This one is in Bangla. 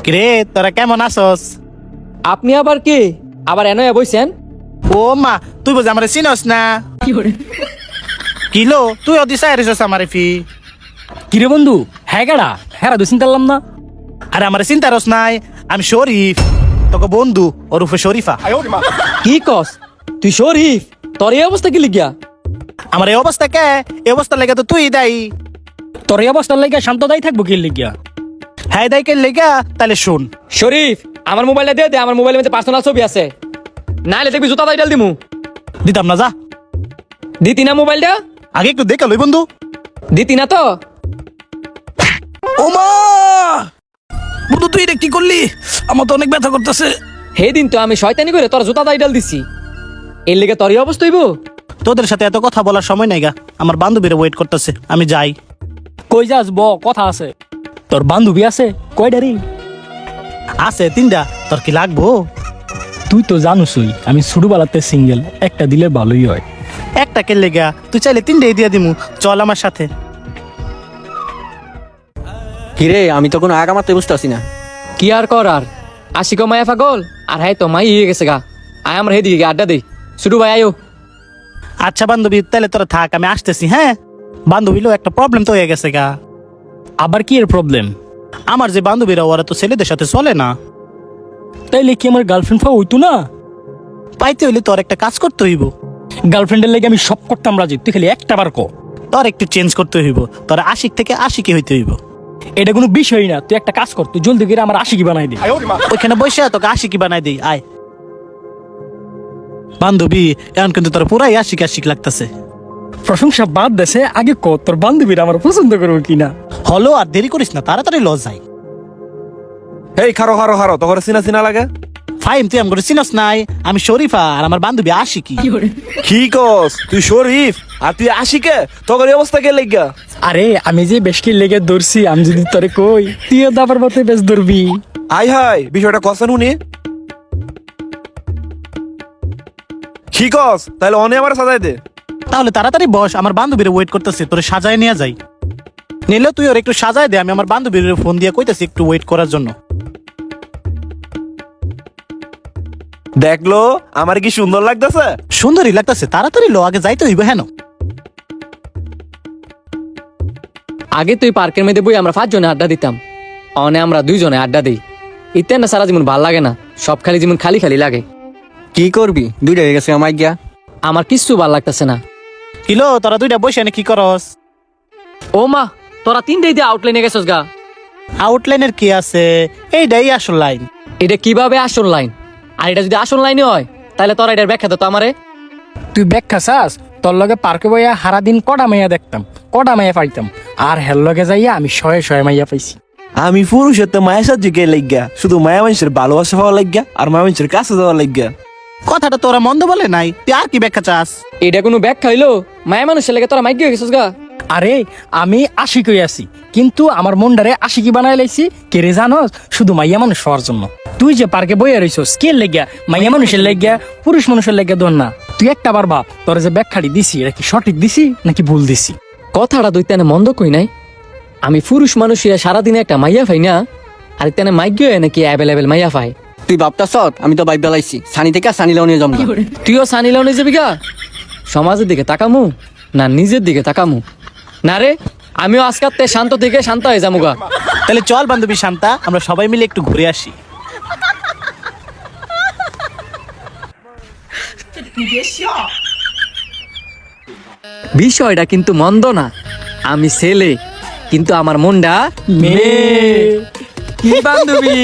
কিরে তোরা কেমন আছস? আপনি আবার কি আবার এনে বইছেন? ও মা, তুই বুঝি আমারে চিনস না? কিলো তুই অদিশা এরিছস আমারে ফি। কিরে বন্ধু, হ্যাঁ কেডা? হ্যাঁ তো চিন্তা করলাম না। আরে আমারে চিন্তা রস নাই, আমি শরীফ, তোকে বন্ধু ওরফে শরীফা। কি কস তুই শরীফ? তোর এই অবস্থা কি লিগিয়া? আমার এই অবস্থা কে? এই অবস্থা লেগে তো তুই দায়ী। তোর এই অবস্থার লেগে শান্ত দায়ী থাকবো কি লিগিয়া? হ্যাঁ দায়ী কে লেগা? তাহলে শুন। শরীফ, আমার মোবাইলটা দে, আমার মোবাইলের মধ্যে পার্সোনাল ছবি আছে, নাইলে দেখবি জুতা দাইডাল দিমু। দিতাম না, যা। দিতি না মোবাইলটা? আগে একটু দেখে লই বন্ধু। দিতি না তো? ও মা, বন্ধু তুই এটা কি করলি? আমার তো অনেক ব্যথা করতেছে। হে দিন তো আমি শয়তানি করে তোর জুতা দাইডাল দিছি, এর লেগে তোর এই অবস্থা হইব? তোদের সাথে এত কথা বলার সময় নাই গা, আমার বান্ধবীরা ওয়েট করতেছে, আমি যাই। কই যাস ব, কথা আছে। তোর বান্ধবী আছে কয়ডারি? আছে 3টা, তোর কি লাগবো? তুই তো জানুসই আমি ছোটবেলাতে সিঙ্গেল, একটা দিলে ভালোই হয়। একটা কে লেগা? তুই চাইলে 3টাই দিয়ে দিমু, চল আমার সাথে। কিরে, আমি তো কোনো আগা মারতে বুঝতে পারছি না। কি আর কর, আর আশিক মায়া পাগল, আর হ্যাঁ তো মাই হয়ে গেছে গা। আয় আমরা হেদিকে গিয়ে আড্ডা দেই। শুরু ভাই আয়ো। আচ্ছা বান্ধবী, তাহলে তোরা থাক, আমি আসতেছি। হ্যাঁ বান্ধবীলো একটা প্রবলেম তো হয়ে গেছে গা। আবার কি এর প্রবলেম? আমার যে বান্ধবীরা ওরা তো ছেলেদের সাথে চলে না। তাইলে কি আমার গার্লফ্রেন্ড পাওয়া হইতো না? পাইতে হইলে তোর একটা কাজ করতে হইব। গার্লফ্রেন্ডের লেগে আমি সব করতাম রাজি, তুই খালি একটা বার ক। তোর একটু চেঞ্জ করতে হইব, তোর আশিক থেকে আশিকি হইতে হইব। এটা কোনো বিষয় না, তুই একটা কাজ কর, তুই জলদি করে আমার আশিকি বানাই দে। ওইখানে বসে তোকে আশিকি বানাই দিই, আয়। বান্ধবী, এখন কিন্তু তোর পুরাই আশিক আশিক লাগতেছে। প্রশংসা বাদ দেশে, আগে ক তোর বান্ধবীরা আমার পছন্দ করবো কিনা। হলো, আর দেরি করিস না, তাড়াতাড়ি লজ যাই। এই খারো খারো খারো, তোর চিনা চিনা লাগে। ফাইম, তুই আমার চিনস নাই? আমি শরীফা, আর আমার বান্ধবী আশিকি। কি কস তুই শরীফ আর তুই আশিকে? তোর এই অবস্থা কে লাগিয়া? আরে আমি যে বেশকি লেগে ধরছি, আমি যদি তোরে কই তুইও দাবার মতে বেশ ধরবি। আই হাই, বিষয়টা কসেন উনি। কি কস? তাহলে অনে আমার সাজাই দে। তাহলে তাড়াতাড়ি বস, আমার বান্ধবীর ওয়েট করতেছে, তোরে সাজায় নিয়ে যাই। নিলে তুই ওর একটু সাজায় দে, আমি আমার বান্ধবীর ফোন দিয়ে কইতেছি একটু ওয়েট করার জন্য। দেখলো আমার কি সুন্দর লাগতেছে? সুন্দরই লাগতেছে, তাড়াতাড়ি লো, আগে যাইতে হইব। হেন আগে তুই পার্কের মধ্যে বই আমরা 5 জনে আড্ডা দিতাম, অনে আমরা 2 জনে আড্ডা দিই। ইতে না সারা জীবন ভাল লাগে না, সব খালি জীবন খালি খালি লাগে। কি করবি, দুইটা হয়ে গেছে আমার গিয়া। আমার কিচ্ছু ভাল লাগতেছে না। কিলো, তোরা দুইটা বসে এনে কি করস? ও মা, তোরা 3টাই দিয়ে আউটলাইনে গেছস গা। আউটলাইনের কি আছে, এইটাই আসল লাইন। এটা কিভাবে আসল লাইন? আর এটা যদি আসল লাইনে হয় তাহলে তোরা এটার ব্যাখ্যা তো আমারে। তুই ব্যাখ্যা চাস? তোর লগে পার্কে বইয়া হারা দিন কটা মাইয়া দেখতাম, কটা মাইয়া পাইতাম, আর হের লগে যাইয়া আমি শয়ে শয়ে মাইয়া পাইছি। আমি পুরুষের তো মায়ের সাহায্য কে লাগিয়া, শুধু মায়া মানুষের ভালোবাসা পাওয়া লাগিয়া আর মায়া মানুষের কাছে যাওয়া লাগিয়া। কথাটা তোরা মন্দ বলে নাই, তুই আর কি ব্যাখ্যা চাস? এটা কোনো ব্যাখ্যা হইলো? মায়া মানুষের লেগে তোরা মাইক গেছস গা। আরে আমি আশিক হয়ে আছি, কিন্তু আমার মনটারে আশিকি বানাই লাইছি কে রে জানোস? শুধু মাইয়া মানুষ হওয়ার জন্য। তুই যে পার্কে বইয়া রইছস কে লেগিয়া? মাইয়া মানুষের লেগিয়া, পুরুষ মানুষের লেগিয়া ধর না। তুই একটা বার ভাব, তোর যে ব্যাখ্যাটি দিছি এটা কি সঠিক দিছি নাকি ভুল দিছি? কথাটা দুইটানে মন্দ কই নাই। আমি পুরুষ মানুষ হইয়া সারাদিনে একটা মাইয়া পাই না, আর ইতানে মাইক গিয়ে নাকি অ্যাভেলেবেল মাইয়া পাই। তুই ভাবতা সৎ, আমি তো বাইক বেলাইছি সানি থেকে সানি লাউনিয়ে জমা। তুইও সানি লাউনি যাবি গা? সমাজের দিকে তাকামু না নিজের দিকে তাকামু? না রে, আমিও আজকাতে শান্ত থেকে শান্ত হয়ে যাবো গা। তাহলে চল বান্ধবী শান্তা, আমরা সবাই মিলে একটু ঘুরে আসি। বিষয়টা কিন্তু মন্দ না, আমি ছেলে কিন্তু আমার মনটা মেয়ে। কি বান্ধবী?